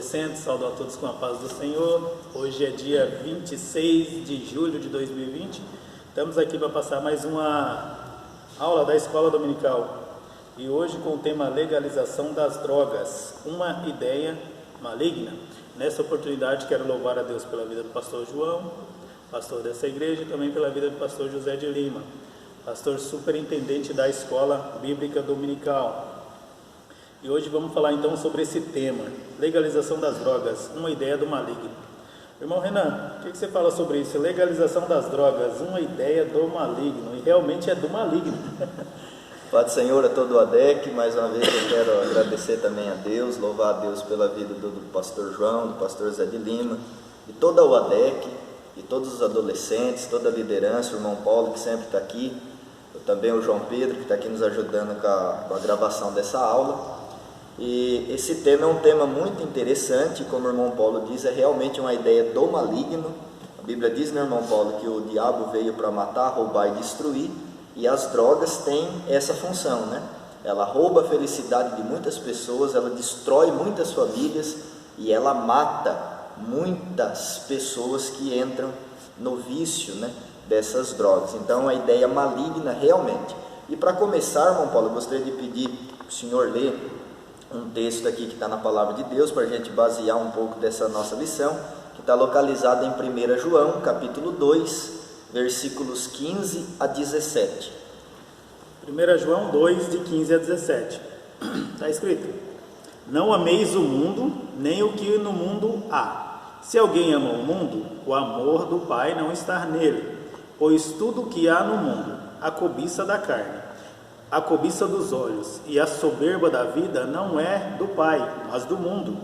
adolescentes, saúdo a todos com a paz do Senhor. Hoje é dia 26 de julho de 2020. Estamos aqui para passar mais uma aula da Escola Dominical. E hoje com o tema legalização das drogas, uma ideia maligna. Nessa oportunidade quero louvar a Deus pela vida do pastor João, pastor dessa igreja, e também pela vida do pastor José de Lima, pastor superintendente da Escola Bíblica Dominical. E hoje vamos falar então sobre esse tema, legalização das drogas, uma ideia do maligno. Irmão Renan, o que você fala sobre isso? Legalização das drogas, uma ideia do maligno, e realmente é do maligno. Pai do Senhor a todo o ADEC, mais uma vez eu quero agradecer também a Deus, louvar a Deus pela vida do pastor João, do pastor Zé de Lima, e toda o ADEC, e todos os adolescentes, toda a liderança, o irmão Paulo que sempre está aqui, também o João Pedro que está aqui nos ajudando com a gravação dessa aula. E esse tema é um tema muito interessante, como o irmão Paulo diz, é realmente uma ideia do maligno. A Bíblia diz, né, irmão Paulo, que o diabo veio para matar, roubar e destruir, e as drogas têm essa função, né? Ela rouba a felicidade de muitas pessoas, ela destrói muitas famílias e ela mata muitas pessoas que entram no vício, né, dessas drogas. Então, a ideia maligna realmente. E para começar, irmão Paulo, eu gostaria de pedir para o senhor ler um texto aqui que está na Palavra de Deus, para a gente basear um pouco dessa nossa lição, que está localizada em 1 João, capítulo 2, versículos 15 a 17. 1 João 2, de 15 a 17. Está escrito: não ameis o mundo, nem o que no mundo há. Se alguém ama o mundo, o amor do Pai não está nele. Pois tudo o que há no mundo, a cobiça da carne, a cobiça dos olhos e a soberba da vida não é do Pai, mas do mundo.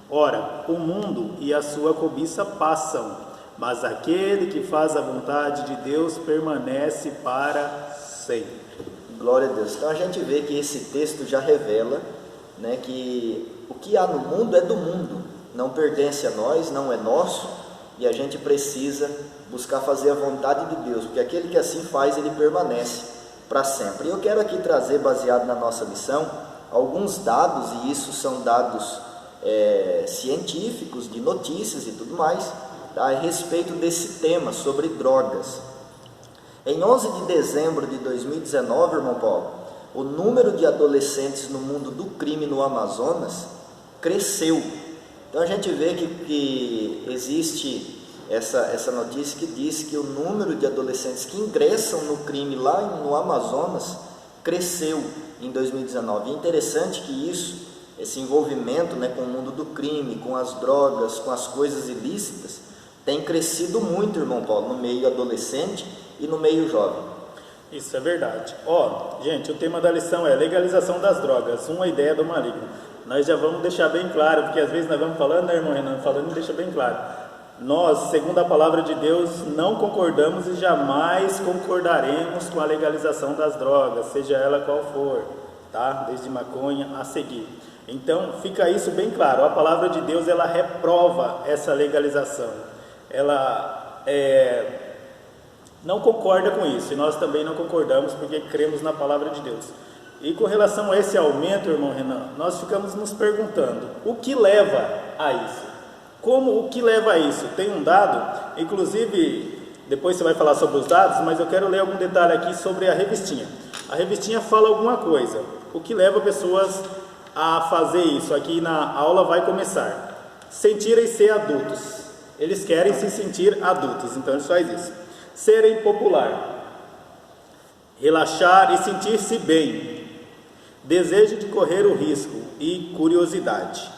Ora, o mundo e a sua cobiça passam, mas aquele que faz a vontade de Deus permanece para sempre. Glória a Deus. Então a gente vê que esse texto já revela, né, que o que há no mundo é do mundo, não pertence a nós, não é nosso, e a gente precisa buscar fazer a vontade de Deus, porque aquele que assim faz, ele permanece para sempre. E eu quero aqui trazer, baseado na nossa lição, alguns dados, e isso são dados científicos, de notícias e tudo mais, tá, a respeito desse tema, sobre drogas. Em 11 de dezembro de 2019, irmão Paulo, o número de adolescentes no mundo do crime no Amazonas cresceu. Então a gente vê que existe essa notícia que diz que o número de adolescentes que ingressam no crime lá no Amazonas cresceu em 2019. É interessante que esse envolvimento, né, com o mundo do crime, com as drogas, com as coisas ilícitas, tem crescido muito, irmão Paulo, no meio adolescente e no meio jovem. Isso é verdade. Gente, o tema da lição é legalização das drogas, uma ideia do maligno. Nós já vamos deixar bem claro, porque às vezes nós vamos falando, né, irmão Renan, falando e deixa bem claro. Nós, segundo a palavra de Deus, não concordamos e jamais concordaremos com a legalização das drogas, seja ela qual for, tá? Desde maconha a seguir. Então, fica isso bem claro. A palavra de Deus, ela reprova essa legalização. Ela não concorda com isso, e nós também não concordamos, porque cremos na palavra de Deus. E com relação a esse aumento, irmão Renan, nós ficamos nos perguntando, o que leva a isso? O que leva a isso? Tem um dado, inclusive, depois você vai falar sobre os dados, mas eu quero ler algum detalhe aqui sobre a revistinha. A revistinha fala alguma coisa, o que leva pessoas a fazer isso. Aqui na aula vai começar: sentirem-se adultos. Eles querem se sentir adultos, então eles fazem isso. Serem popular, relaxar e sentir-se bem, desejo de correr o risco e curiosidade.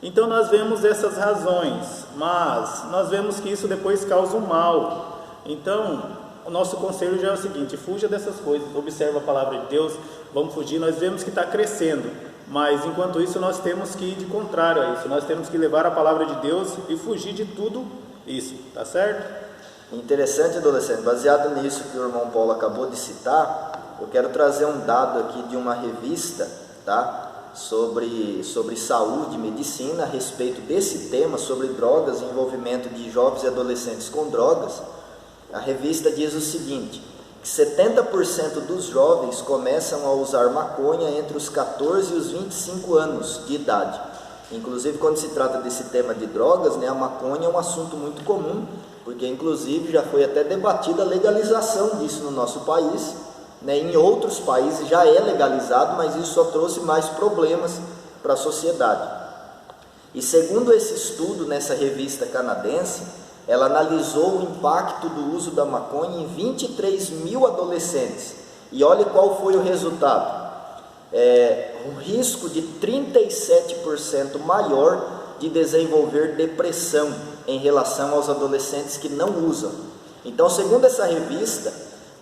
Então nós vemos essas razões, mas nós vemos que isso depois causa um mal. Então o nosso conselho já é o seguinte: fuja dessas coisas, observa a palavra de Deus, vamos fugir. Nós vemos que está crescendo, mas enquanto isso nós temos que ir de contrário a isso, nós temos que levar a palavra de Deus e fugir de tudo isso, tá certo? Interessante, adolescente, baseado nisso que o irmão Paulo acabou de citar, eu quero trazer um dado aqui de uma revista, tá? Sobre saúde e medicina, a respeito desse tema, sobre drogas e envolvimento de jovens e adolescentes com drogas. A revista diz o seguinte, que 70% dos jovens começam a usar maconha entre os 14 e os 25 anos de idade. Inclusive, quando se trata desse tema de drogas, né, a maconha é um assunto muito comum, porque inclusive já foi até debatida a legalização disso no nosso país, né? Em outros países já é legalizado, mas isso só trouxe mais problemas para a sociedade. E segundo esse estudo nessa revista canadense, ela analisou o impacto do uso da maconha em 23 mil adolescentes. E olha qual foi o resultado. Um risco de 37% maior de desenvolver depressão em relação aos adolescentes que não usam. Então, segundo essa revista,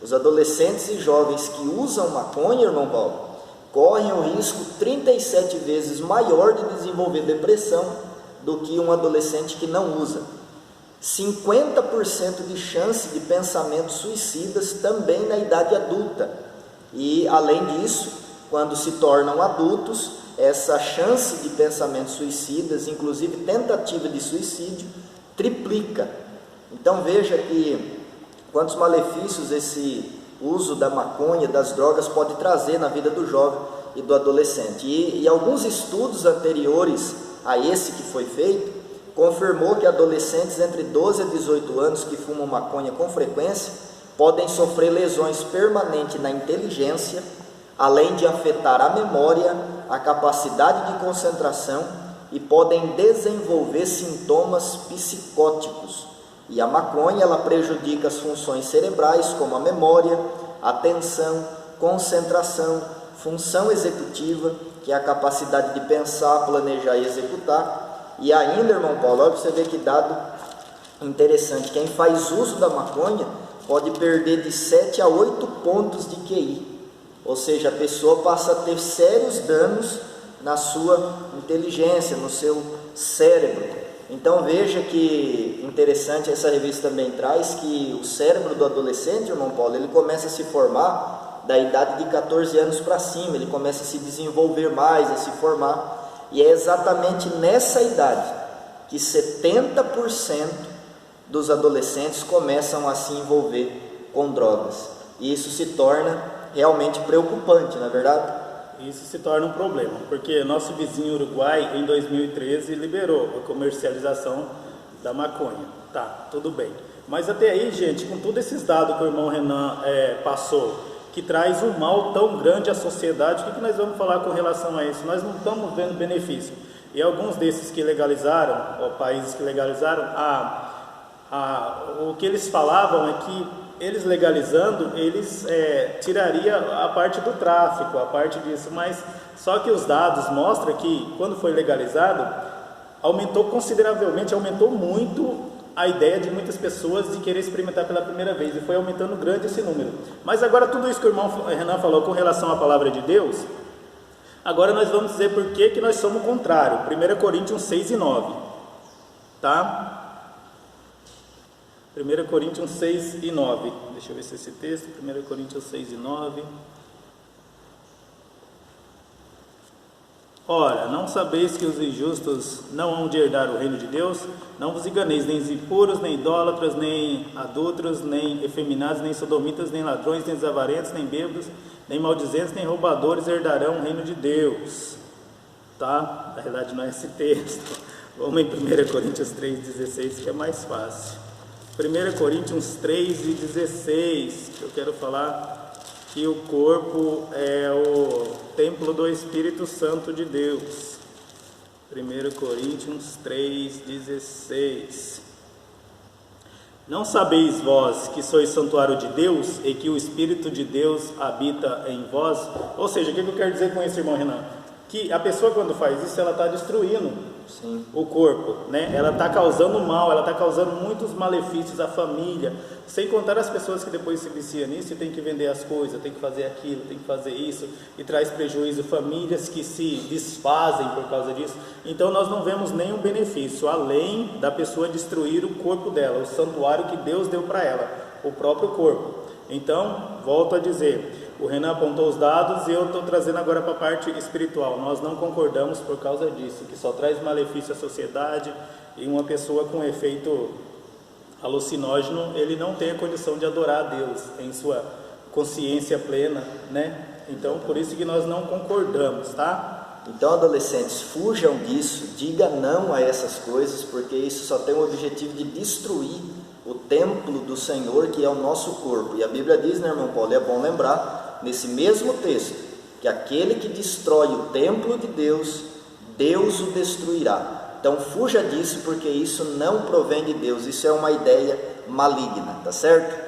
os adolescentes e jovens que usam maconha, irmão Paulo, correm o risco 37 vezes maior de desenvolver depressão do que um adolescente que não usa. 50% de chance de pensamentos suicidas também na idade adulta. E, além disso, quando se tornam adultos, essa chance de pensamentos suicidas, inclusive tentativa de suicídio, triplica. Então veja que quantos malefícios esse uso da maconha, das drogas pode trazer na vida do jovem e do adolescente. E alguns estudos anteriores a esse que foi feito, confirmou que adolescentes entre 12 a 18 anos que fumam maconha com frequência podem sofrer lesões permanentes na inteligência, além de afetar a memória, a capacidade de concentração e podem desenvolver sintomas psicóticos. E a maconha, ela prejudica as funções cerebrais, como a memória, atenção, concentração, função executiva, que é a capacidade de pensar, planejar e executar. E ainda, irmão Paulo, olha para você ver que dado interessante, quem faz uso da maconha pode perder de 7 a 8 pontos de QI, ou seja, a pessoa passa a ter sérios danos na sua inteligência, no seu cérebro. Então veja que interessante, essa revista também traz que o cérebro do adolescente, irmão Paulo, ele começa a se formar da idade de 14 anos para cima, ele começa a se desenvolver mais, a se formar, e é exatamente nessa idade que 70% dos adolescentes começam a se envolver com drogas, e isso se torna realmente preocupante, não é verdade? Isso se torna um problema, porque nosso vizinho Uruguai, em 2013, liberou a comercialização da maconha. Tá, tudo bem. Mas até aí, gente, com todos esses dados que o irmão Renan passou, que traz um mal tão grande à sociedade, o que nós vamos falar com relação a isso? Nós não estamos vendo benefício. E alguns desses que legalizaram, ou países que legalizaram, o que eles falavam é que eles legalizando, eles tiraria a parte do tráfico, a parte disso, mas só que os dados mostram que quando foi legalizado, aumentou consideravelmente, aumentou muito a ideia de muitas pessoas de querer experimentar pela primeira vez, e foi aumentando grande esse número. Mas agora tudo isso que o irmão Renan falou com relação à palavra de Deus, agora nós vamos dizer por que nós somos o contrário. 1 Coríntios 6 e 9, tá? 1 Coríntios 6 e 9, deixa eu ver se esse texto, 1 Coríntios 6 e 9. Ora, não sabeis que os injustos não hão de herdar o reino de Deus? Não vos enganeis, nem os impuros, nem idólatras, nem adúlteros, nem efeminados, nem sodomitas, nem ladrões, nem avarentos, nem bêbados, nem maldizentes, nem roubadores herdarão o reino de Deus. Tá? Na verdade não é esse texto. Vamos em 1 Coríntios 3,16, que é mais fácil. 1 Coríntios 3,16, que eu quero falar que o corpo é o templo do Espírito Santo de Deus. 1 Coríntios 3,16. Não sabeis vós que sois santuário de Deus e que o Espírito de Deus habita em vós? Ou seja, o que eu quero dizer com isso, irmão Renan? Que a pessoa, quando faz isso, ela está destruindo o corpo, né? Ela está causando mal, ela está causando muitos malefícios à família, sem contar as pessoas que depois se viciam nisso e tem que vender as coisas, tem que fazer aquilo, tem que fazer isso, e traz prejuízo, famílias que se desfazem por causa disso. Então nós não vemos nenhum benefício, além da pessoa destruir o corpo dela, o santuário que Deus deu para ela, o próprio corpo. Então, volto a dizer, o Renan apontou os dados e eu estou trazendo agora para a parte espiritual. Nós não concordamos por causa disso, que só traz malefício à sociedade, e uma pessoa com efeito alucinógeno, ele não tem a condição de adorar a Deus em sua consciência plena, né? Então, por isso que nós não concordamos, tá? Então, adolescentes, fujam disso, diga não a essas coisas, porque isso só tem o objetivo de destruir o templo do Senhor, que é o nosso corpo. E a Bíblia diz, né, irmão Paulo, e é bom lembrar, nesse mesmo texto, que aquele que destrói o templo de Deus, Deus o destruirá. Então, fuja disso, porque isso não provém de Deus, isso é uma ideia maligna, tá certo?